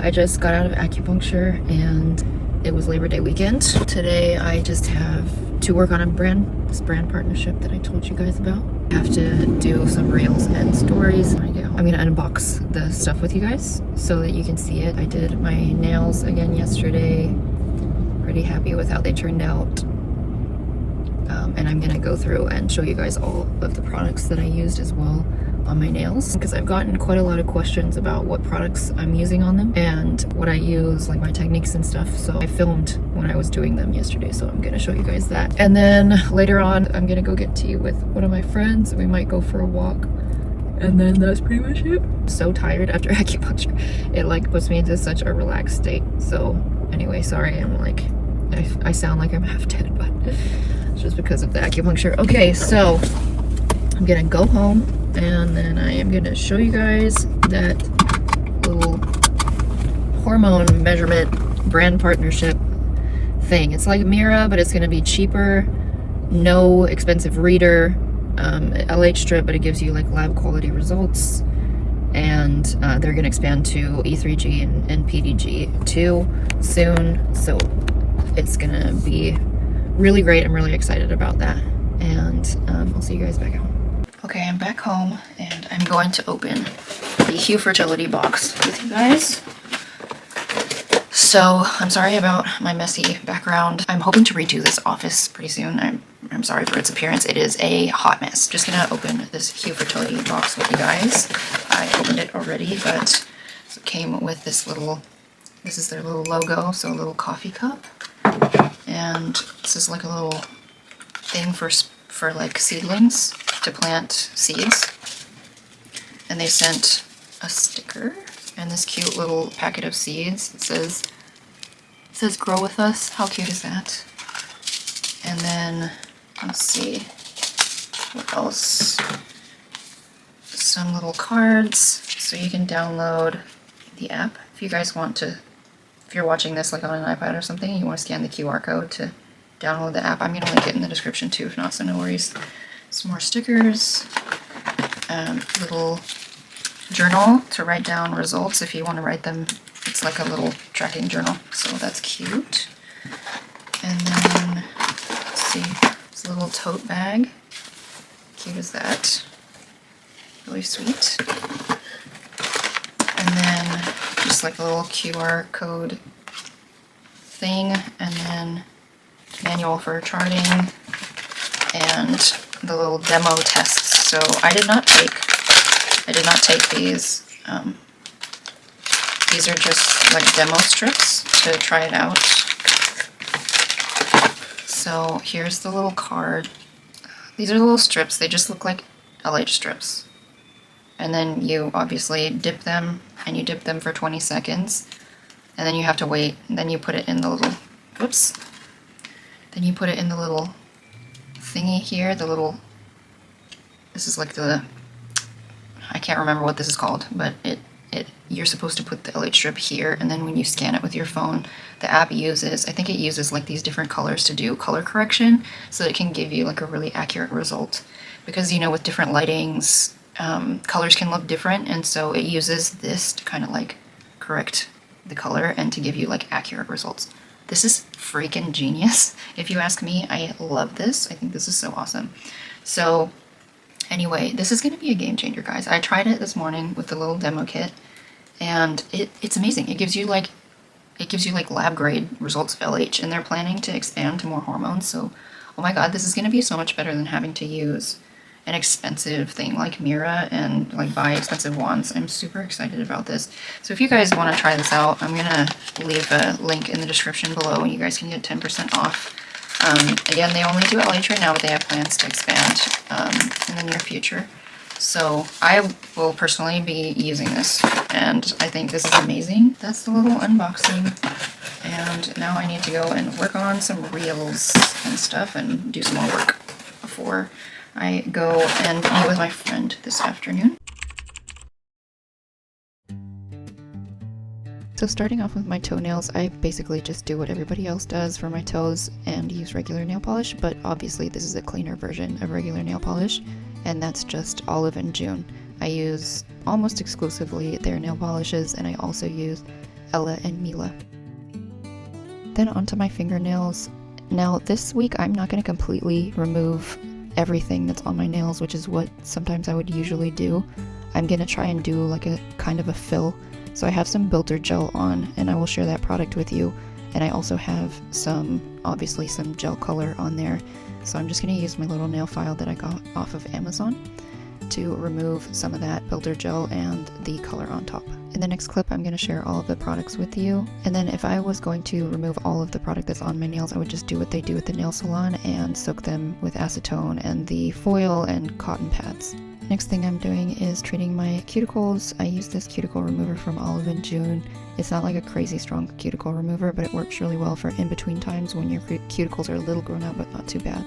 I just got out of acupuncture and it was Labor Day weekend. Today I just have to work on this brand partnership that I told you guys about. I have to do some reels and stories. I'm gonna unbox the stuff with you guys so that you can see it. I did my nails again yesterday. Pretty happy with how they turned out. And I'm gonna go through and show you guys all of the products that I used as well on my nails, because I've gotten quite a lot of questions about what products I'm using on them and what I use, like my techniques and stuff. So I filmed when I was doing them yesterday, so I'm gonna show you guys that. And then later on, I'm gonna go get tea with one of my friends. We might go for a walk. And then that's pretty much it. I'm so tired after acupuncture. It like puts me into such a relaxed state. So anyway, sorry, I sound like I'm half dead, but it's just because of the acupuncture. Okay, so I'm gonna go home and then I am gonna show you guys that little hormone measurement brand partnership thing. It's like Mira, but it's gonna be cheaper, no expensive reader, LH strip, but it gives you like lab quality results. And they're gonna expand to E3G and PDG too soon. So it's gonna be really great. I'm really excited about that. And I'll see you guys back home. Okay, I'm back home and I'm going to open the Hue Fertility box with you guys. So I'm sorry about my messy background. I'm hoping to redo this office pretty soon. I'm sorry for its appearance. It is a hot mess. Just gonna open this Hue Fertility box with you guys. I opened it already, but it came with this is their little logo, so a little coffee cup. And this is like a little thing for like seedlings to plant seeds. And they sent a sticker and this cute little packet of seeds. It says grow with us. How cute is that? And then let's see what else. Some little cards so you can download the app if you guys want to. If you're watching this like on an iPad or something, you want to scan the QR code to download the app. I'm going to link it in the description too, if not, so no worries. Some more stickers, little journal to write down results if you want to write them. It's like a little tracking journal, so that's cute. And then, let's see, it's a little tote bag. Cute as that. Really sweet. And then just like a little QR code thing, and then manual for charting, and the little demo tests. So I did not take these. These are just like demo strips to try it out. So here's the little card. These are the little strips. They just look like LH strips. And then you obviously dip them, and you dip them for 20 seconds. And then you have to wait. And then you put it in the little, whoops. Then you put it in the little thingy here, this is like I can't remember what this is called, but you're supposed to put the LH strip here, and then when you scan it with your phone, the app I think it uses like these different colors to do color correction, so that it can give you like a really accurate result. Because, you know, with different lightings, colors can look different, and so it uses this to kind of like correct the color and to give you like accurate results. This is freaking genius. If you ask me, I love this. I think this is so awesome. So anyway, this is going to be a game changer, guys. I tried it this morning with the little demo kit, and it's amazing. It gives you like lab grade results of LH, and they're planning to expand to more hormones. So, oh my God, this is going to be so much better than having to use an expensive thing like Mira and like buy expensive wands. I'm super excited about this. So if you guys want to try this out, I'm gonna leave a link in the description below and you guys can get 10% off. Again, they only do LH right now, but they have plans to expand in the near future. So I will personally be using this, and I think this is amazing. That's the little unboxing. And now I need to go and work on some reels and stuff and do some more work before I go and meet with my friend this afternoon. So starting off with my toenails, I basically just do what everybody else does for my toes and use regular nail polish, but obviously this is a cleaner version of regular nail polish, and that's just Olive and June. I use almost exclusively their nail polishes, and I also use Ella and Mila. Then onto my fingernails. Now this week I'm not going to completely remove everything that's on my nails, which is what sometimes I would usually do. I'm going to try and do like a kind of a fill. So I have some builder gel on, and I will share that product with you. And I also have obviously some gel color on there. So I'm just going to use my little nail file that I got off of Amazon to remove some of that builder gel and the color on top. In the next clip, I'm going to share all of the products with you. And then if I was going to remove all of the product that's on my nails, I would just do what they do at the nail salon and soak them with acetone and the foil and cotton pads. Next thing I'm doing is treating my cuticles. I use this cuticle remover from Olive & June. It's not like a crazy strong cuticle remover, but it works really well for in-between times when your cuticles are a little grown out but not too bad.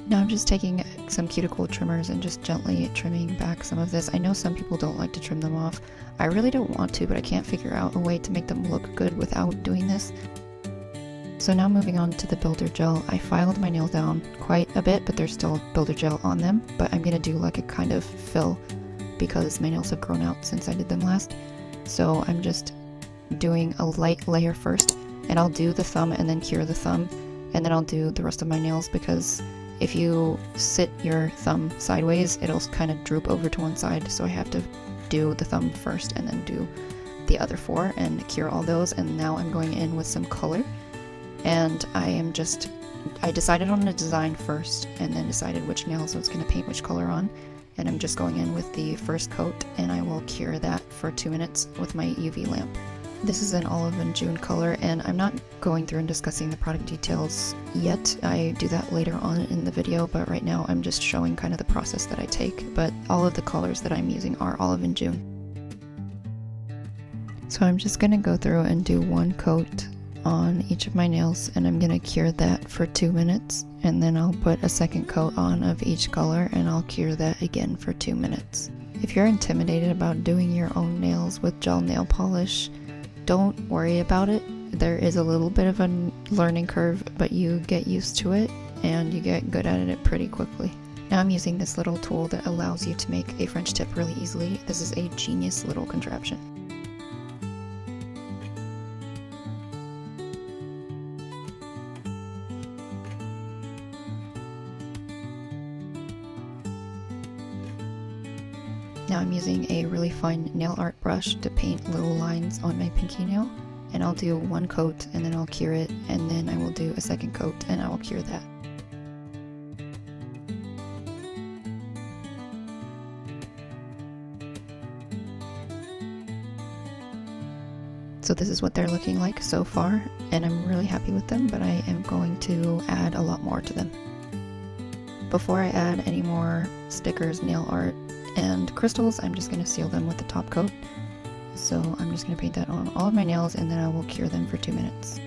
Now I'm just taking some cuticle trimmers and just gently trimming back some of this. I know some people don't like to trim them off. I really don't want to, but I can't figure out a way to make them look good without doing this. So now moving on to the builder gel. I filed my nails down quite a bit, but there's still builder gel on them. But I'm going to do like a kind of fill because my nails have grown out since I did them last. So I'm just doing a light layer first, and I'll do the thumb and then cure the thumb, and then I'll do the rest of my nails because if you sit your thumb sideways, it'll kind of droop over to one side, so I have to do the thumb first and then do the other four and cure all those. And now I'm going in with some color, and I decided on a design first and then decided which nails I was going to paint which color on, and I'm just going in with the first coat, and I will cure that for 2 minutes with my UV lamp. This is an Olive & June color, and I'm not going through and discussing the product details yet. I do that later on in the video, but right now I'm just showing kind of the process that I take. But all of the colors that I'm using are Olive & June. So I'm just going to go through and do one coat on each of my nails, and I'm going to cure that for 2 minutes, and then I'll put a second coat on of each color and I'll cure that again for 2 minutes. If you're intimidated about doing your own nails with gel nail polish, don't worry about it. There is a little bit of a learning curve, but you get used to it and you get good at it pretty quickly. Now I'm using this little tool that allows you to make a French tip really easily. This is a genius little contraption. Now I'm using a really fine nail art brush to paint little lines on my pinky nail, and I'll do one coat and then I'll cure it, and then I will do a second coat and I will cure that. So this is what they're looking like so far, and I'm really happy with them, but I am going to add a lot more to them. Before I add any more stickers, nail art, and crystals, I'm just going to seal them with the top coat. So I'm just going to paint that on all of my nails, and then I will cure them for 2 minutes.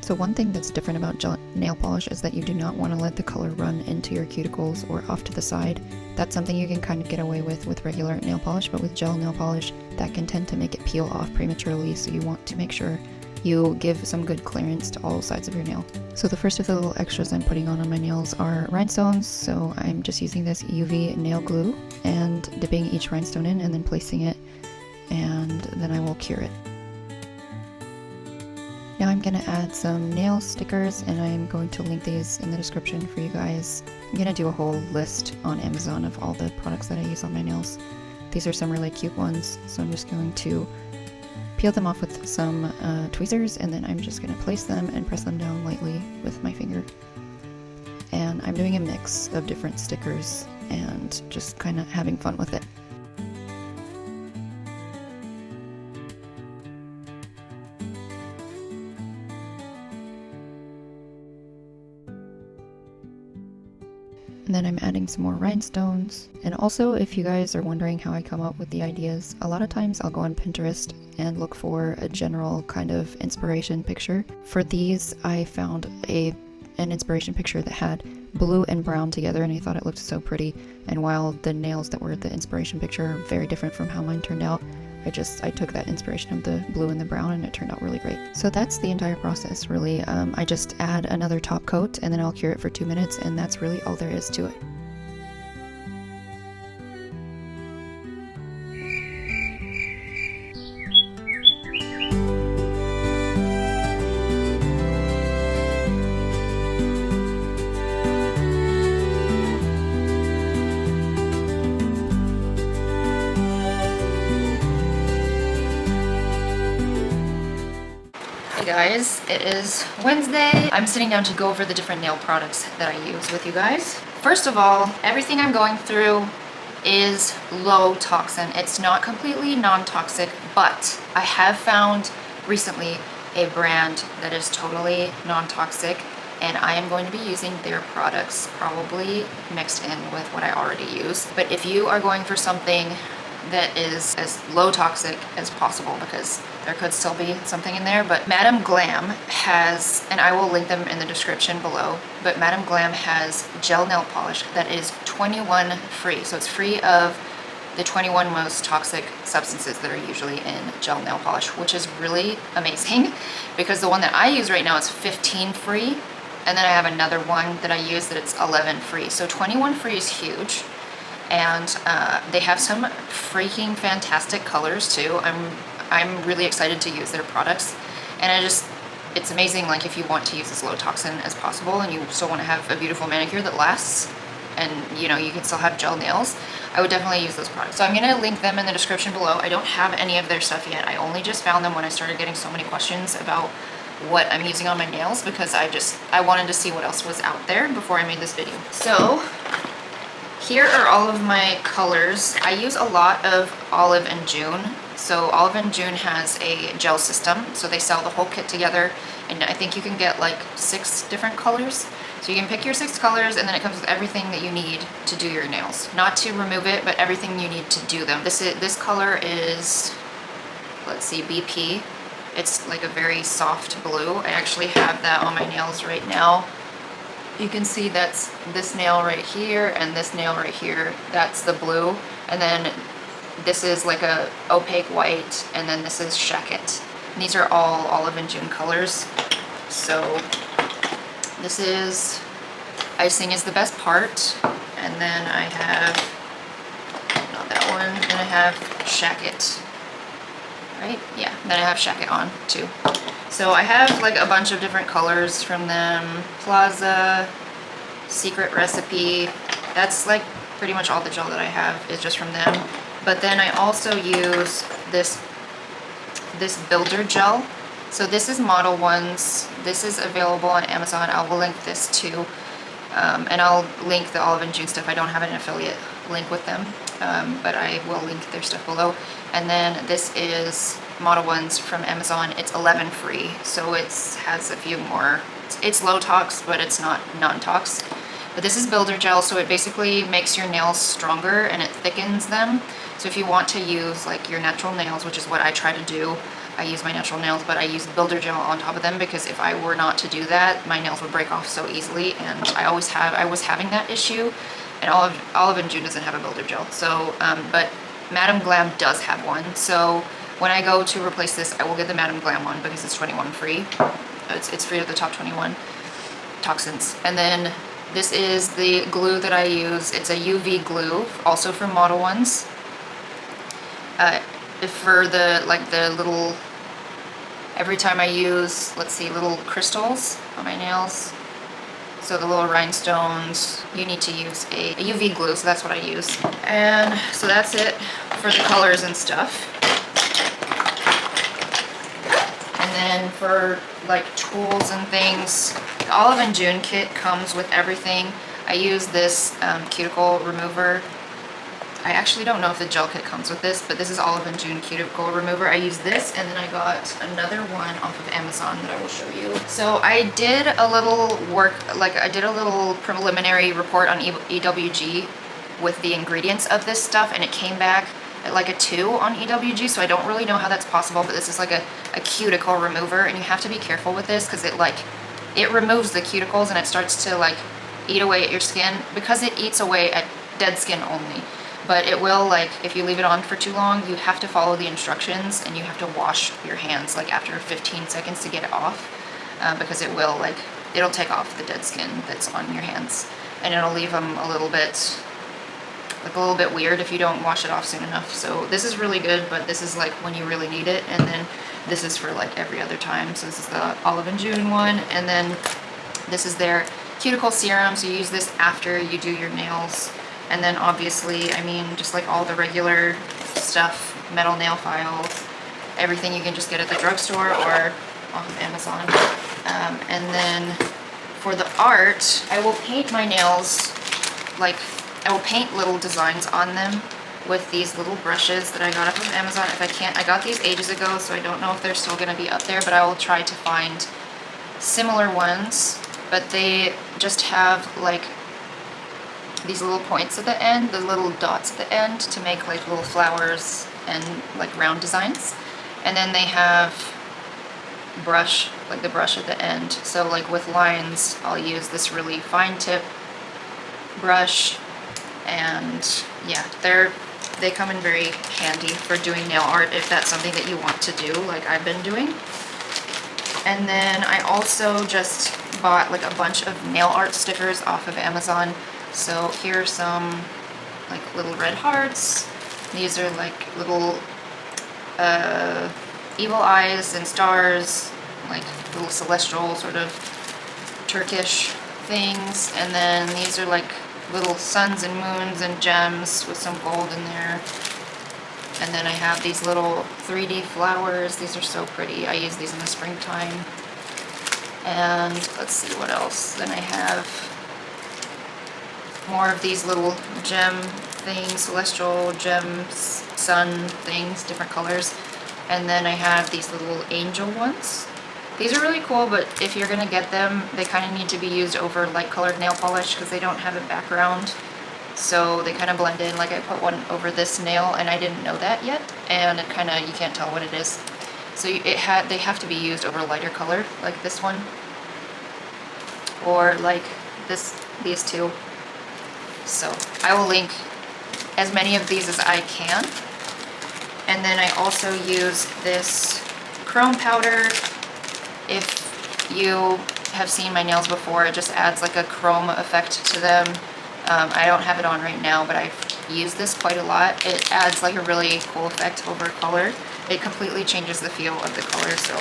So one thing that's different about gel nail polish is that you do not want to let the color run into your cuticles or off to the side. That's something you can kind of get away with regular nail polish, but with gel nail polish, that can tend to make it peel off prematurely, so you want to make sure you give some good clearance to all sides of your nail. So the first of the little extras I'm putting on my nails are rhinestones, so I'm just using this UV nail glue and dipping each rhinestone in and then placing it, and then I will cure it. Now I'm going to add some nail stickers, and I'm going to link these in the description for you guys. I'm going to do a whole list on Amazon of all the products that I use on my nails. These are some really cute ones, so I'm just going to peel them off with some tweezers, and then I'm just going to place them and press them down lightly with my finger. And I'm doing a mix of different stickers and just kind of having fun with it. And then I'm adding some more rhinestones. And also, if you guys are wondering how I come up with the ideas, a lot of times I'll go on Pinterest and look for a general kind of inspiration picture. For these, I found an inspiration picture that had blue and brown together, and I thought it looked so pretty. And while the nails that were the inspiration picture are very different from how mine turned out, I took that inspiration of the blue and the brown, and it turned out really great. So that's the entire process, really. I just add another top coat, and then I'll cure it for 2 minutes, and that's really all there is to it. Hey guys, it is Wednesday. I'm sitting down to go over the different nail products that I use with you guys. First of all, everything I'm going through is low toxin. It's not completely non-toxic, but I have found recently a brand that is totally non-toxic, and I am going to be using their products probably mixed in with what I already use. But if you are going for something that is as low toxic as possible, because there could still be something in there, but Madam Glam has, and I will link them in the description below, but Madam Glam has gel nail polish that is 21 free. So it's free of the 21 most toxic substances that are usually in gel nail polish, which is really amazing, because the one that I use right now is 15 free, and then I have another one that I use that it's 11 free. So 21 free is huge. And they have some freaking fantastic colors too. I'm really excited to use their products, and it's amazing. Like, if you want to use as low toxin as possible, and you still want to have a beautiful manicure that lasts, and you know, you can still have gel nails, I would definitely use those products. So I'm gonna link them in the description below. I don't have any of their stuff yet. I only just found them when I started getting so many questions about what I'm using on my nails, because I wanted to see what else was out there before I made this video. So here are all of my colors. I use a lot of Olive and June. So Olive and June has a gel system. So they sell the whole kit together, and I think you can get like 6 different colors. So you can pick your 6 colors, and then it comes with everything that you need to do your nails. Not to remove it, but everything you need to do them. This color is, let's see, BP. It's like a very soft blue. I actually have that on my nails right now. You can see that's this nail right here and this nail right here. That's the blue. And then this is like a opaque white, and then this is Shacket. And these are all Olive and June colors. So this is, icing is the best part. And then I have, not that one, then I have Shacket. Right? Yeah, then I have Shacket on too. So I have like a bunch of different colors from them. Plaza, Secret Recipe. That's like pretty much all the gel that I have is just from them. But then I also use this builder gel. So this is Model Ones. This is available on Amazon. I will link this too. And I'll link the Olive and June stuff. I don't have an affiliate link with them, but I will link their stuff below. And then this is Model Ones from Amazon. It's 11 free, so it has a few more. It's low tox, but it's not non-tox. But this is builder gel, so it basically makes your nails stronger and it thickens them. So if you want to use like your natural nails, which is what I try to do, I use my natural nails, but I use builder gel on top of them, because if I were not to do that, my nails would break off so easily, and I was having that issue, and Olive and June doesn't have a builder gel. So, but Madam Glam does have one. So when I go to replace this, I will get the Madam Glam one, because it's 21 free. It's free of the top 21 toxins. And then this is the glue that I use. It's a UV glue, also from Model Ones. For the little, every time I use, let's see, little crystals on my nails, so the little rhinestones, you need to use a UV glue, so that's what I use. And so that's it for the colors and stuff. And then for like tools and things, the Olive and June kit comes with everything. I use this cuticle remover. I actually don't know if the gel kit comes with this, but this is Olive and June cuticle remover. I use this, and then I got another one off of Amazon that I will show you. So I did a little work, like I did a little preliminary report on EWG with the ingredients of this stuff, and it came back at like a 2 on EWG, so I don't really know how that's possible, but this is like a cuticle remover, and you have to be careful with this, because it removes the cuticles, and it starts to like eat away at your skin, because it eats away at dead skin only. But it will, like, if you leave it on for too long, you have to follow the instructions and you have to wash your hands like after 15 seconds to get it off, because it will, like, it'll take off the dead skin that's on your hands, and it'll leave them a little bit weird if you don't wash it off soon enough. So this is really good, but this is like when you really need it, and then this is for like every other time. So this is the Olive and June one, and then this is their cuticle serum, so you use this after you do your nails. And then obviously, I mean, just like all the regular stuff, metal nail file, everything you can just get at the drugstore or off of Amazon. And then for the art, I will paint my nails, like, I will paint little designs on them with these little brushes that I got off of Amazon. If I can't, I got these ages ago, so I don't know if they're still gonna be up there, but I will try to find similar ones. But they just have like these little points at the end, the little dots at the end to make like little flowers and like round designs. And then they have brush, like the brush at the end. So like with lines, I'll use this really fine tip brush, and yeah, they come in very handy for doing nail art if that's something that you want to do, like I've been doing. And then I also just bought like a bunch of nail art stickers off of Amazon. So here are some like little red hearts. These are like little evil eyes and stars, like little celestial sort of Turkish things. And then these are like little suns and moons and gems with some gold in there. And then I have these little 3D flowers. These are so pretty. I use these in the springtime. And let's see what else. Then I have more of these little gem things, celestial gems, sun things, different colors. And then I have these little angel ones. These are really cool, but if you're gonna get them, they kind of need to be used over light colored nail polish because they don't have a background. So they kind of blend in. Like I put one over this nail and I didn't know that yet, and it kind of, you can't tell what it is. So they have to be used over lighter color, like this one, or like these two. So I will link as many of these as I can. And then I also use this chrome powder. If you have seen my nails before, it just adds like a chrome effect to them. I don't have it on right now, but I've used this quite a lot. It adds like a really cool effect over color. It completely changes the feel of the color. So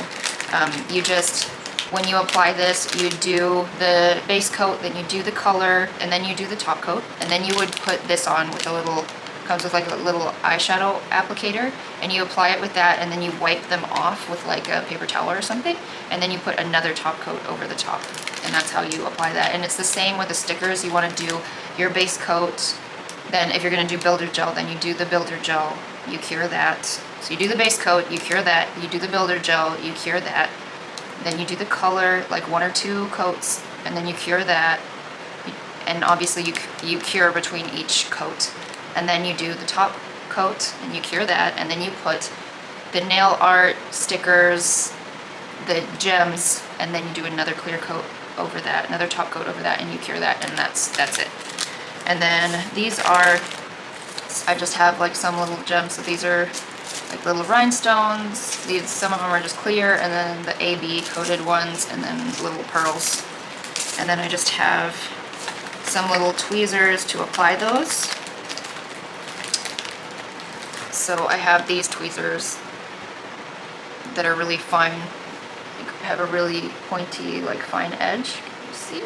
you just, when you apply this, you do the base coat, then you do the color, and then you do the top coat. And then you would put this on with a little, comes with like a little eyeshadow applicator, and you apply it with that, and then you wipe them off with like a paper towel or something, and then you put another top coat over the top, and that's how you apply that. And it's the same with the stickers. You want to do your base coat, then if you're going to do builder gel, then you do the builder gel, you cure that. So you do the base coat, you cure that, you do the builder gel, you cure that, then you do the color, like 1 or 2 coats, and then you cure that, and obviously you cure between each coat. And then you do the top coat and you cure that, and then you put the nail art stickers, the gems, and then you do another clear coat over that, another top coat over that, and you cure that, and that's it. And then these are, I just have like some little gems. So these are like little rhinestones. These, some of them are just clear, and then the AB coated ones, and then little pearls. And then I just have some little tweezers to apply those. So I have these tweezers that are really fine, like have a really pointy, like fine edge. Can you see?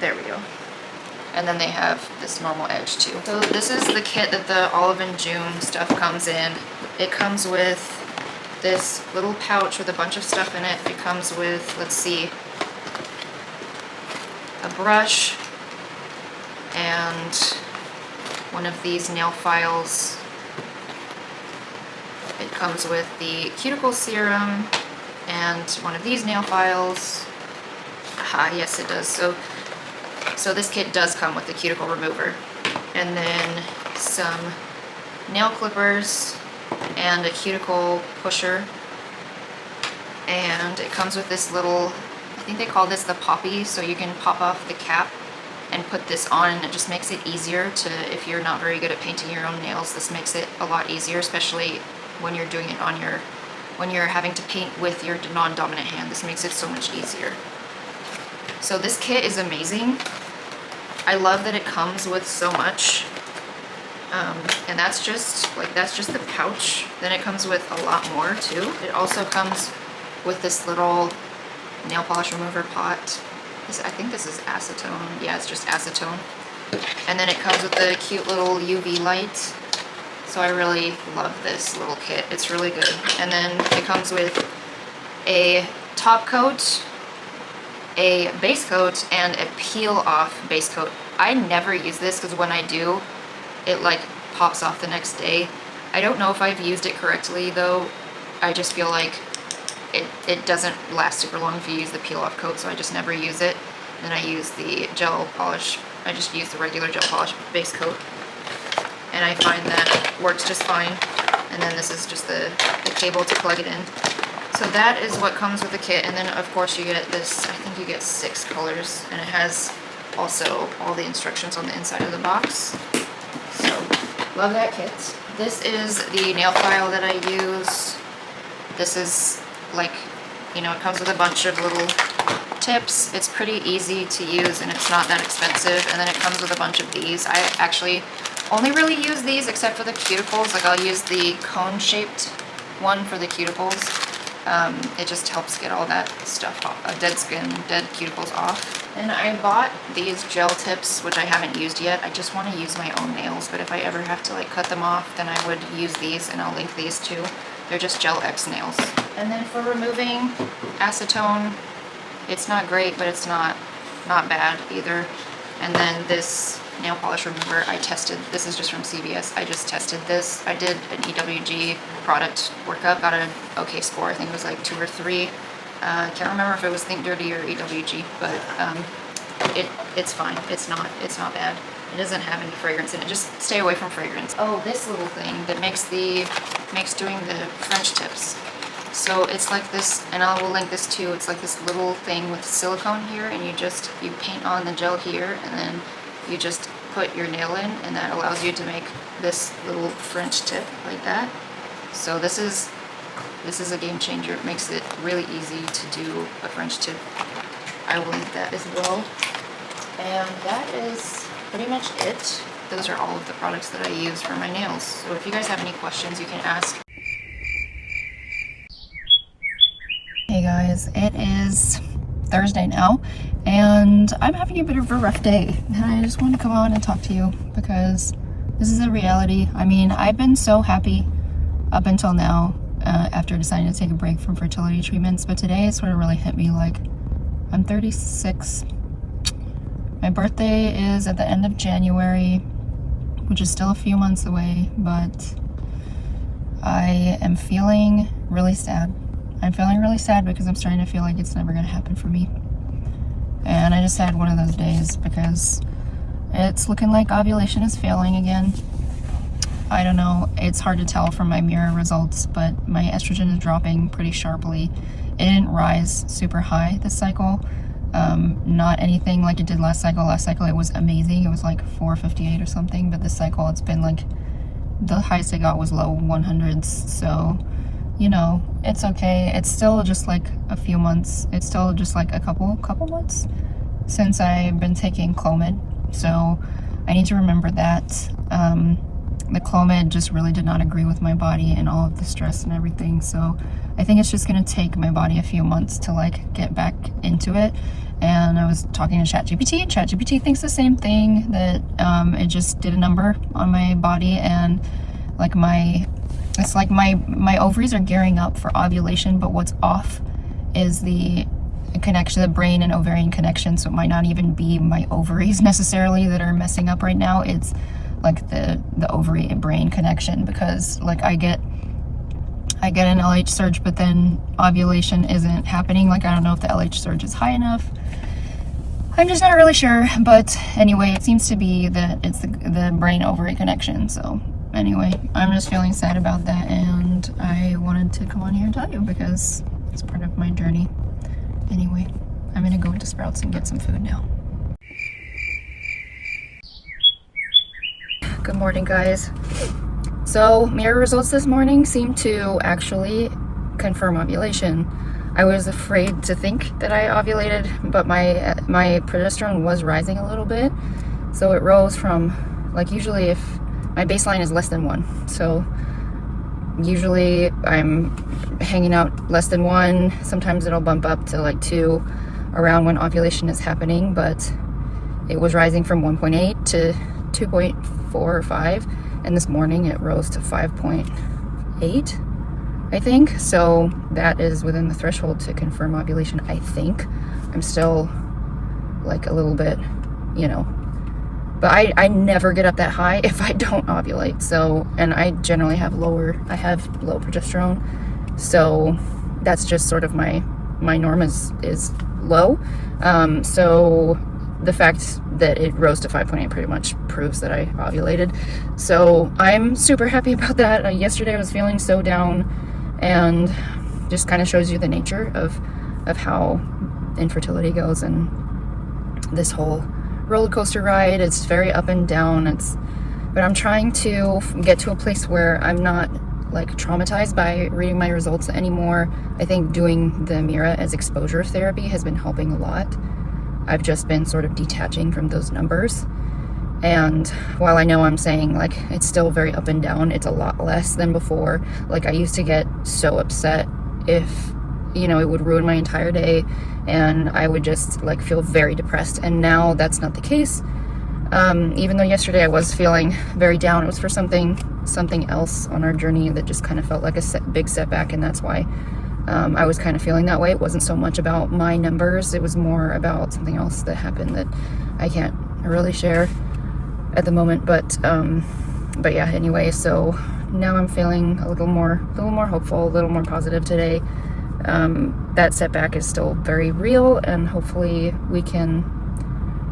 There we go. And then they have this normal edge too. So this is the kit that the Olive and June stuff comes in. It comes with this little pouch with a bunch of stuff in it. It comes with, let's see, a brush and one of these nail files. It comes with the cuticle serum and one of these nail files. Aha, yes it does. So this kit does come with the cuticle remover, and then some nail clippers and a cuticle pusher. And it comes with this little, I think they call this the poppy, so you can pop off the cap and put this on, and it just makes it easier to, if you're not very good at painting your own nails, this makes it a lot easier, especially when you're doing it on your, when you're having to paint with your non-dominant hand. This makes it so much easier. So this kit is amazing. I love that it comes with so much. And that's just the pouch. Then it comes with a lot more too. It also comes with this little nail polish remover pot. I think this is acetone. Yeah, it's just acetone. And then it comes with a cute little UV light. So I really love this little kit. It's really good. And then it comes with a top coat, a base coat, and a peel off base coat. I never use this because when I do, it like pops off the next day. I don't know if I've used it correctly though. I just feel like it doesn't last super long if you use the peel off coat, so I just never use it. Then I use the gel polish. I just use the regular gel polish base coat, and I find that works just fine. And then this is just the cable to plug it in. So that is what comes with the kit. And then of course you get this, I think you get 6 colors, and it has also all the instructions on the inside of the box. So love that kit. This is the nail file that I use. This is like, you know, it comes with a bunch of little tips. It's pretty easy to use and it's not that expensive. And then it comes with a bunch of these. I actually only really use these except for the cuticles. Like I'll use the cone-shaped one for the cuticles. It just helps get all that stuff off, dead skin, dead cuticles off. And I bought these gel tips, which I haven't used yet. I just want to use my own nails, but if I ever have to like cut them off, then I would use these, and I'll link these too. They're just Gel X nails. And then for removing acetone, it's not great, but it's not bad either. And then this nail polish remover, I tested. This is just from CVS. I just tested this. I did an EWG product workup, got an okay score. I think it was like 2 or 3. I can't remember if it was Think Dirty or EWG, but it's fine. It's not bad. It doesn't have any fragrance in it. Just stay away from fragrance. Oh, this little thing that makes doing the French tips. So it's like this, and I will link this too. It's like this little thing with silicone here, and you paint on the gel here, and then you just put your nail in, and that allows you to make this little French tip like that. So this is a game changer. It makes it really easy to do a French tip. I will link that as well. And that is pretty much it. Those are all of the products that I use for my nails. So if you guys have any questions, you can ask. Hey guys, it is Thursday now, and I'm having a bit of a rough day, and I just wanted to come on and talk to you because this is a reality. I mean, I've been so happy up until now after deciding to take a break from fertility treatments, but today it sort of really hit me. Like, I'm 36. My birthday is at the end of January, which is still a few months away, but I am feeling really sad. I'm feeling really sad because I'm starting to feel like it's never going to happen for me. And I just had one of those days because it's looking like ovulation is failing again. I don't know, it's hard to tell from my mirror results, but my estrogen is dropping pretty sharply. It didn't rise super high this cycle. Not anything like it did last cycle. Last cycle it was amazing. It was like 458 or something, but this cycle it's been like, the highest I got was low 100s, so you know, it's okay. It's still just like a few months. It's still just like a couple months since I've been taking Clomid. So I need to remember that. The Clomid just really did not agree with my body and all of the stress and everything. So I think it's just gonna take my body a few months to like get back into it. And I was talking to ChatGPT, and ChatGPT thinks the same thing, that it just did a number on my body, and like it's like my ovaries are gearing up for ovulation, but what's off is the connection, the brain and ovarian connection. So it might not even be my ovaries necessarily that are messing up right now. It's like the ovary and brain connection, because like I get an LH surge, but then ovulation isn't happening. Like I don't know if the LH surge is high enough. I'm just not really sure, but anyway, it seems to be that it's the brain ovary connection. So anyway, I'm just feeling sad about that, and I wanted to come on here and tell you because it's part of my journey. Anyway, I'm gonna go into Sprouts and get some food now. Good morning, guys. So mirror results this morning seem to actually confirm ovulation. I was afraid to think that I ovulated, but my progesterone was rising a little bit. So it rose from, like, usually if my baseline is less than 1. So usually I'm hanging out less than 1. Sometimes it'll bump up to like 2 around when ovulation is happening, but it was rising from 1.8 to 2.4 or 5, and this morning it rose to 5.8, I think. So that is within the threshold to confirm ovulation, I think. I'm still like a little bit, but I never get up that high if I don't ovulate. So, and I generally have low progesterone, so that's just sort of my norm is low. So the fact that it rose to 5.8 pretty much proves that I ovulated. So I'm super happy about that. Yesterday I was feeling so down, and just kind of shows you the nature of how infertility goes, and this whole roller coaster ride. It's very up and down. But I'm trying to get to a place where I'm not like traumatized by reading my results anymore. I think doing the Mira as exposure therapy has been helping a lot. I've just been sort of detaching from those numbers. And while I know I'm saying like it's still very up and down, it's a lot less than before. Like I used to get so upset if, it would ruin my entire day, and I would just like feel very depressed. And now that's not the case. Even though yesterday I was feeling very down, it was for something else on our journey that just kind of felt like a big setback, and that's why I was kind of feeling that way. It wasn't so much about my numbers, it was more about something else that happened that I can't really share at the moment. But yeah, anyway, so now I'm feeling a little more hopeful, a little more positive today. That setback is still very real, and hopefully we can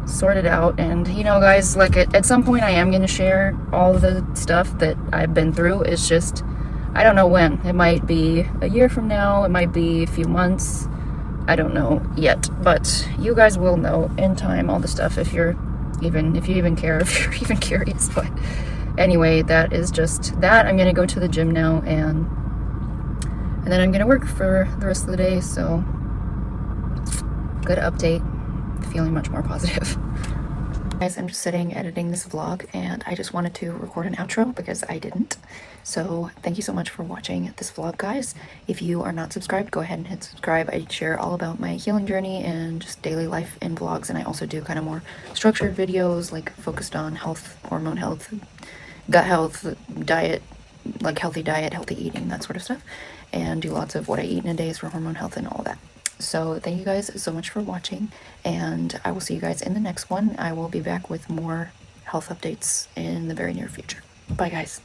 sort it out. And guys, like at some point I am going to share all the stuff that I've been through. It's just I don't know when. It might be a year from now, it might be a few months, I don't know yet, but you guys will know in time all the stuff if you even care, if you're even curious. But anyway, that is just that. I'm gonna go to the gym now, and then I'm gonna work for the rest of the day. So good update, feeling much more positive. Guys, I'm just sitting editing this vlog, and I just wanted to record an outro because I didn't. So thank you so much for watching this vlog, guys. If you are not subscribed, go ahead and hit subscribe. I share all about my healing journey and just daily life in vlogs, and I also do kind of more structured videos like focused on health, hormone health, gut health, diet, like healthy diet, healthy eating, that sort of stuff, and do lots of what I eat in a day for hormone health and all that. So thank you guys so much for watching, and I will see you guys in the next one. I will be back with more health updates in the very near future. Bye, guys.